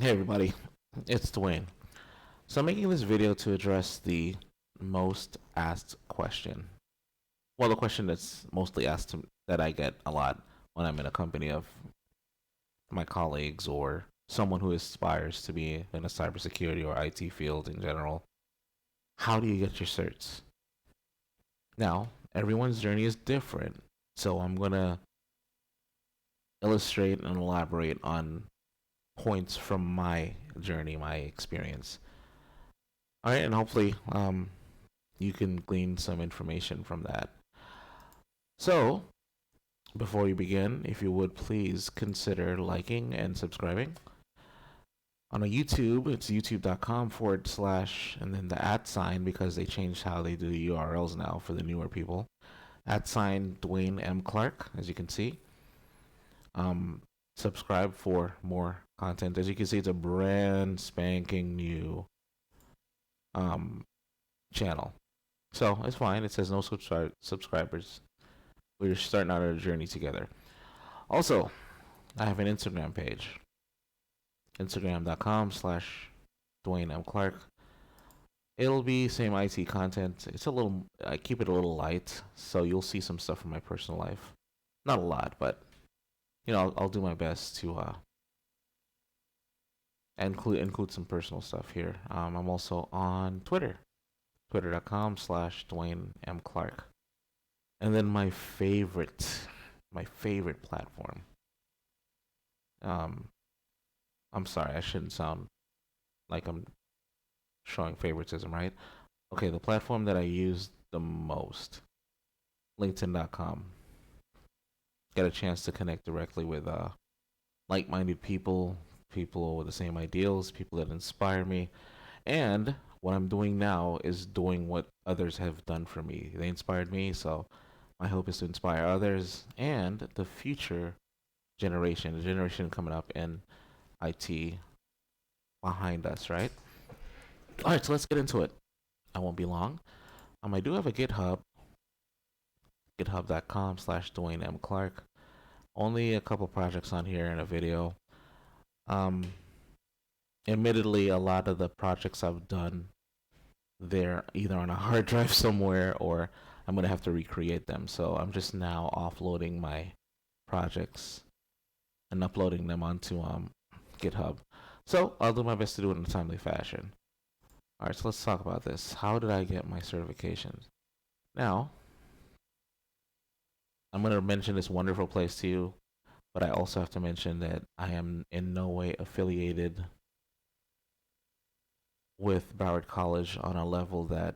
Hey everybody, it's Dwayne. So I'm making this video to address the most asked question. Well, the question that's mostly asked that I get a lot when I'm in a company of my colleagues or someone who aspires to be in a cybersecurity or IT field in general. How do you get your certs? Now, everyone's journey is different, so I'm going to illustrate and elaborate on points from my journey, my experience. All right, and hopefully you can glean some information from that. So, before we begin, if you would please consider liking and subscribing. On a YouTube, it's youtube.com/ and then the @ because they changed how they do the URLs now for the newer people. @ Dwayne M. Clark, as you can see. Um, Subscribe for more content. As you can see, it's a brand spanking new um, channel. So it's fine. It says no subscribers. We're starting out our journey together. Also, I have an Instagram page. Instagram.com/Dwayne M. Clark. It'll be same IT content. It's a little, I keep it a little light, so you'll see some stuff from my personal life. Not a lot, but I'll do my best to include some personal stuff here. I'm also on Twitter, twitter.com/Dwayne M. Clark. And then my favorite platform. Um, I'm sorry, I shouldn't sound like I'm showing favoritism, right? Okay, the platform that I use the most, LinkedIn.com. Get a chance to connect directly with like-minded people, people with the same ideals, people that inspire me. And what I'm doing now is doing what others have done for me. They inspired me, so my hope is to inspire others and the future generation, the generation coming up in IT behind us, right? All right, so let's get into it. I won't be long. I do have a GitHub, github.com/Dwayne M. Clark. Only a couple projects on here and a video. Um, Admittedly, a lot of the projects I've done, they're either on a hard drive somewhere or I'm going to have to recreate them. So I'm just now offloading my projects and uploading them onto GitHub. So I'll do my best to do it in a timely fashion. All right, so let's talk about this. How did I get my certifications? Now, I'm going to mention this wonderful place to you, but I also have to mention that I am in no way affiliated with Broward College on a level that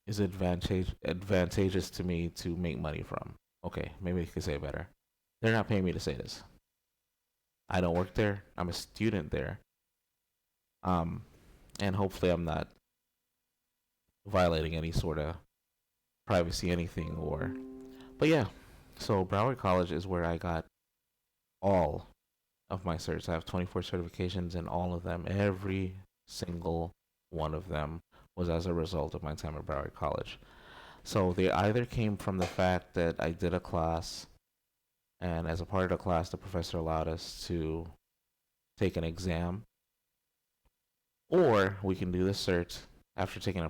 is advantageous to me to make money from. Okay, maybe I could say it better. They're not paying me to say this. I don't work there. I'm a student there. Um, and hopefully I'm not violating any sort of privacy, anything, or. But yeah, so Broward College is where I got all of my certs. I have 24 certifications, and all of them, every single one of them, was as a result of my time at Broward College. So they either came from the fact that I did a class, and as a part of the class, the professor allowed us to take an exam, or we can do the cert after taking a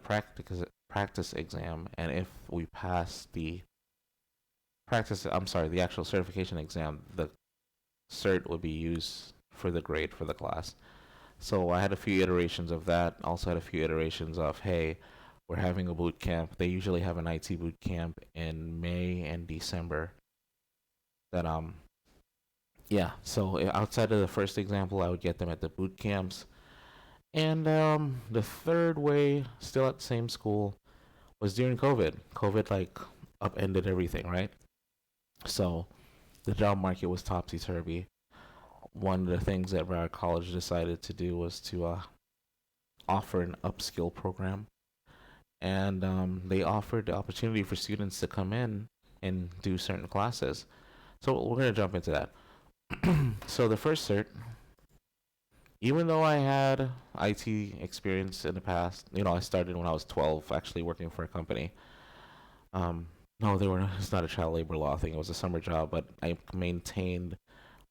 practice exam, and if we pass the actual certification exam, the cert would be used for the grade for the class. So I had a few iterations of that. Also had a few iterations of, hey, we're having a boot camp. They usually have an IT boot camp in May and December. That yeah. So outside of the first example, I would get them at the boot camps. And the third way, still at the same school, was during COVID. COVID like upended everything, right? So the job market was topsy turvy. One of the things that Broward College decided to do was to offer an upskill program, and they offered the opportunity for students to come in and do certain classes. So we're gonna jump into that. So the first cert, even though I had IT experience in the past, I started when I was 12, actually working for a company. Um, no, they were. It's not a child labor law thing. It was a summer job, but I maintained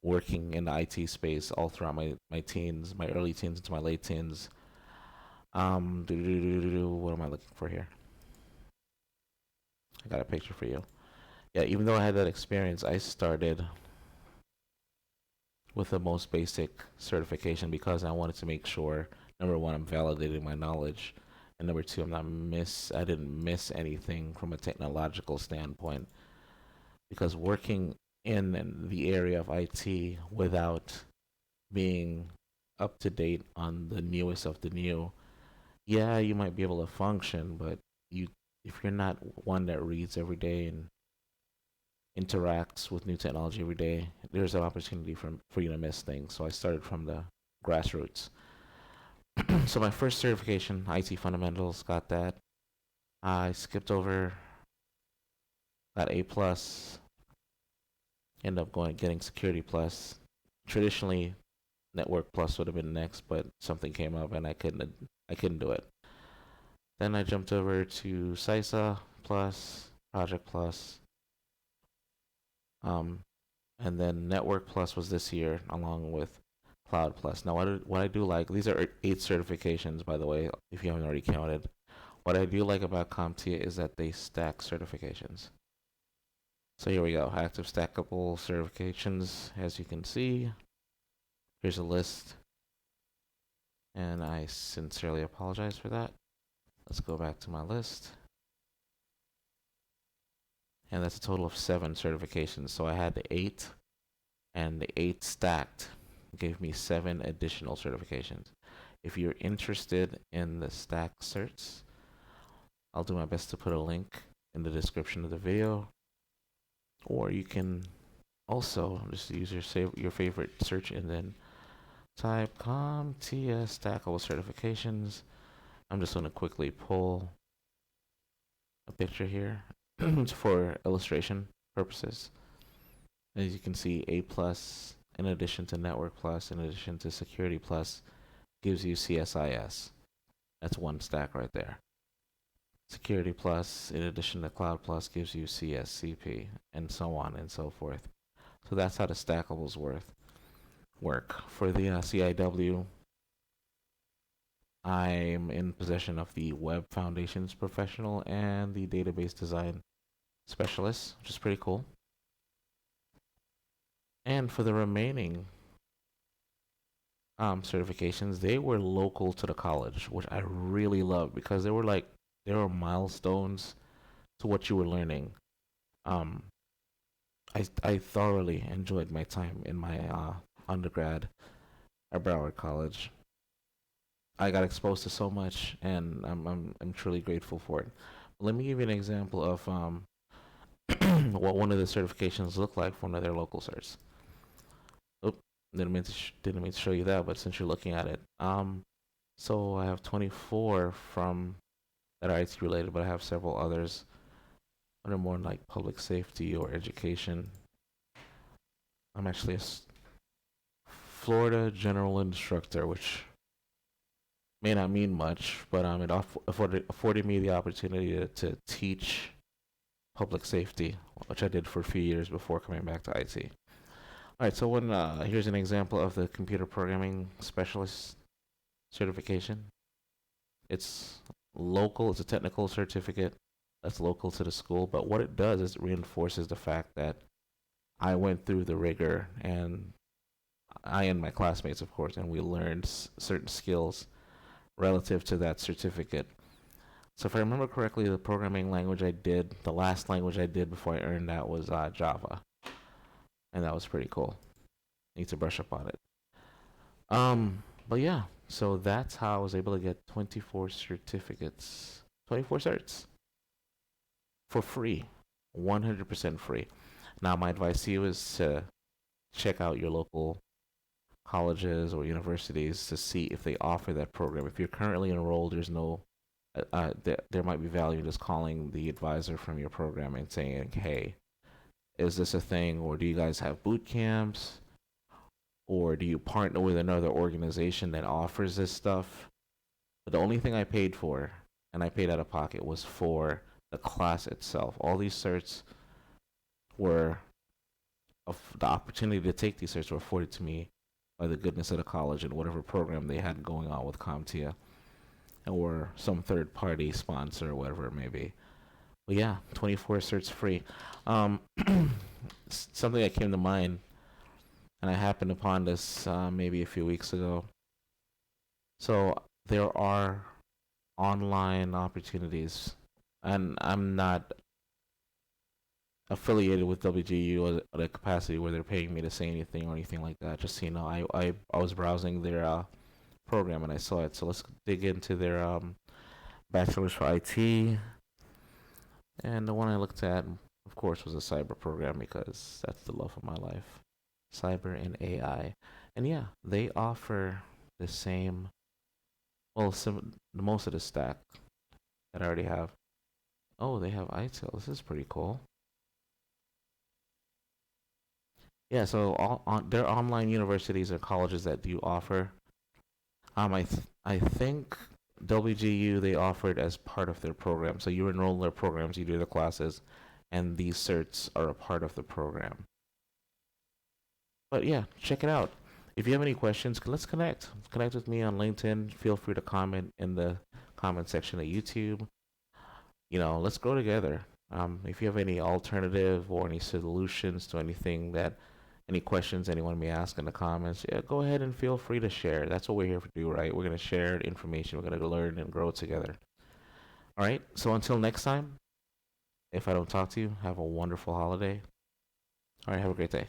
working in the IT space all throughout my teens, my early teens into my late teens. What am I looking for here? I got a picture for you. Yeah, even though I had that experience, I started with the most basic certification because I wanted to make sure, number one, I'm validating my knowledge, and number two, I didn't miss anything from a technological standpoint. Because working in the area of IT without being up to date on the newest of the new, yeah, you might be able to function, but you if you're not one that reads every day and interacts with new technology every day, there's an opportunity for you to miss things. So I started from the grassroots. So my first certification, IT fundamentals, got that. I skipped over, got A plus, ended up going getting security plus. Traditionally, network plus would have been next, but something came up and I couldn't do it. Then I jumped over to CySA plus, project plus, um, and then network plus was this year along with cloud plus. Now what I do like, these are 8 certifications by the way, if you haven't already counted. What I do like about CompTIA is that they stack certifications. So here we go, active stackable certifications. As you can see, here's a list, and I sincerely apologize for that. Let's go back to my list. And that's a total of 7 certifications. So I had the 8, and the 8 stacked gave me 7 additional certifications. If you're interested in the stack certs, I'll do my best to put a link in the description of the video. Or you can also just use your favorite search and then type CompTIA stackable certifications. I'm just going to quickly pull a picture here for illustration purposes. As you can see, A plus, in addition to network plus, in addition to security plus, gives you CSIS. That's one stack right there. Security plus, in addition to cloud plus, gives you CSCP, and so on and so forth. So that's how the stackables work. For the CIW, I'm in possession of the Web Foundations Professional and the Database Design Specialist, which is pretty cool. And for the remaining certifications, they were local to the college, which I really love because they were milestones to what you were learning. Um, I thoroughly enjoyed my time in my undergrad at Broward College. I got exposed to so much, and I'm truly grateful for it. Let me give you an example of what one of the certifications look like for one of their local certs. Oop, didn't mean to show you that, but since you're looking at it, so I have 24 from that are IT related, but I have several others that are more like public safety or education. I'm actually a Florida General Instructor, which may not mean much, but it afforded me the opportunity to teach public safety, which I did for a few years before coming back to IT. All right, so here's an example of the computer programming specialist certification. It's local. It's a technical certificate that's local to the school, but what it does is it reinforces the fact that I went through the rigor, and I and my classmates, of course, and we learned certain skills relative to that certificate. So if I remember correctly, the programming language the last language I did before I earned that was Java, and that was pretty cool. Need to brush up on it. But yeah, so that's how I was able to get 24 certificates, 24 certs for free, 100% free. Now, my advice to you is to check out your local colleges or universities to see if they offer that program. If you're currently enrolled, there might be value in just calling the advisor from your program and saying, hey, is this a thing, or do you guys have boot camps, or do you partner with another organization that offers this stuff? But the only thing I paid for, and I paid out of pocket, was for the class itself. All these certs were of the opportunity to take these certs were afforded to me by the goodness of the college and whatever program they had going on with CompTIA or some third party sponsor or whatever it may be. But yeah, 24 certs free. Um, something that came to mind, and I happened upon this maybe a few weeks ago. So there are online opportunities, and I'm not affiliated with WGU at a capacity where they're paying me to say anything or anything like that. Just so you know, I was browsing their program and I saw it. So let's dig into their bachelor's for IT. And the one I looked at, of course, was a cyber program because that's the love of my life. Cyber and AI. And yeah, they offer the same, well, most of the stack that I already have. Oh, they have ITIL. This is pretty cool. Yeah, so there are online universities or colleges that do offer. I think WGU they offer it as part of their program. So you enroll in their programs, you do the classes, and these certs are a part of the program. But yeah, check it out. If you have any questions, let's connect. Connect with me on LinkedIn. Feel free to comment in the comment section of YouTube. Let's grow together. If you have any alternative or any solutions to anything that any questions anyone may ask in the comments, yeah, go ahead and feel free to share. That's what we're here to do, right? We're going to share information. We're going to learn and grow together. All right. So until next time, if I don't talk to you, have a wonderful holiday. All right. Have a great day.